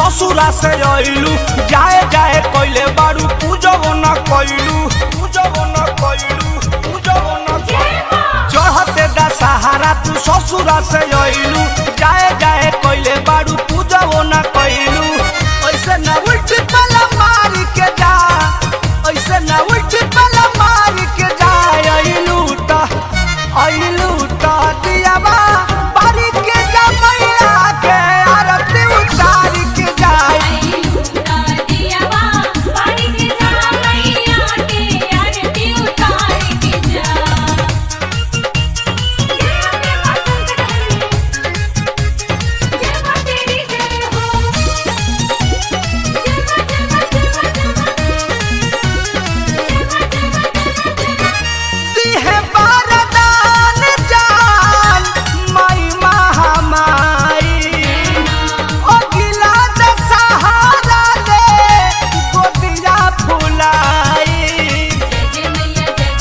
ससुरा से अइलू जाए जाए कइले बारू पूजबो न कइलू चढ़ते दशहरा तू ससुरा से अइलू जाए जाए कइले बारू पूजबो न कइलू ऐसे न उल्ट पला मार के जा ऐसे न उल्ट पला मार के जा अइलू त दियावा बारी के जा मैया के आरती उतार के जा अइलू त दियावा बारी के जा मैया के आरती उतार के जा। जय मां बसंत कहनी जय मां तेरी जय हो दिहे बरदान जान माई महामाई अगिला दशहरा दे गोदिया फुलाई जय मैया जय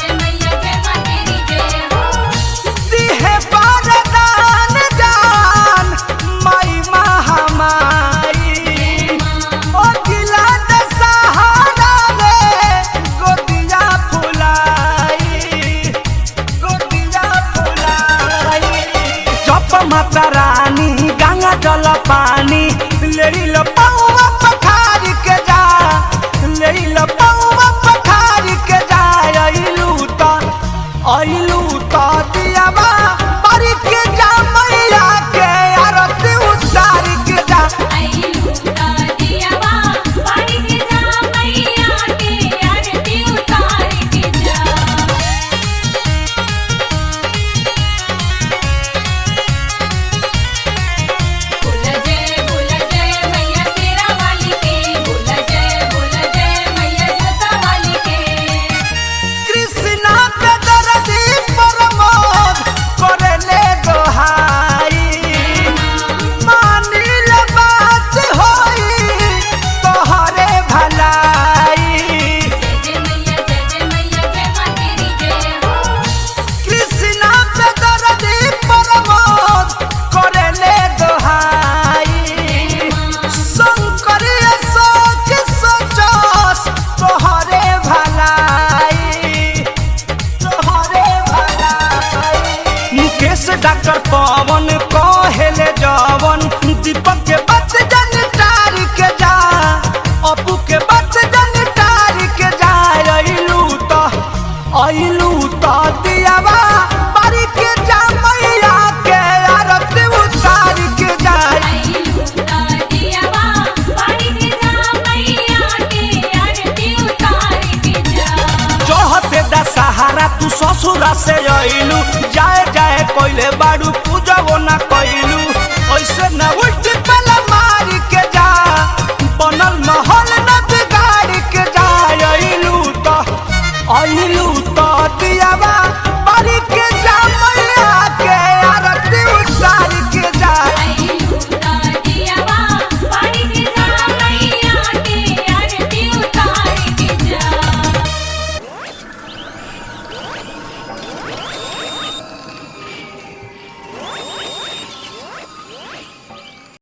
मां तेरी जय हो। दिहे बरदान जान माई महामाई अगिला दशहरा दे गोदिया फुलाई जप माता रानी गंगा जल पानी ले लो पौवा पखार के जा ले लो पौवा पखार के जा अइलू त दियावा बारी के जा मैया के आरती उतार के जा अइलू त दियावा बारी के जा मैया के आरती उतार के जा। बोल जय मैया तेरा वाली के बोल जय मैया जोता वाली के। कृष्णा पे दर्दी प्रमोद करले दोहाई मानिल बात होई तोहरे भलाई जय मैया जय मां तेरी जय हो। कृष्णा पे दर्दी प्रमोद करले दोहाई शंकर अशोक सोचस तोहरे भलाई मुकेश डॉक्टर पवन कहेले जवन दीपक के बात जन टार के जा अपू के बात जन टार के जा अइलू त दियावा बारी के जा मैया के आरती उतार के जा अइलू त दियावा बारी के जा मैया के आरती उतार के जा। चढ़ते दशहरा तू ससुरा से अइलू जाए जाए कइले बारू पूजबो न कइलू ऐसे न उल्ट पला मार के जा बनल महल न बिगाड़ के जा अइलू त दियावा बारी के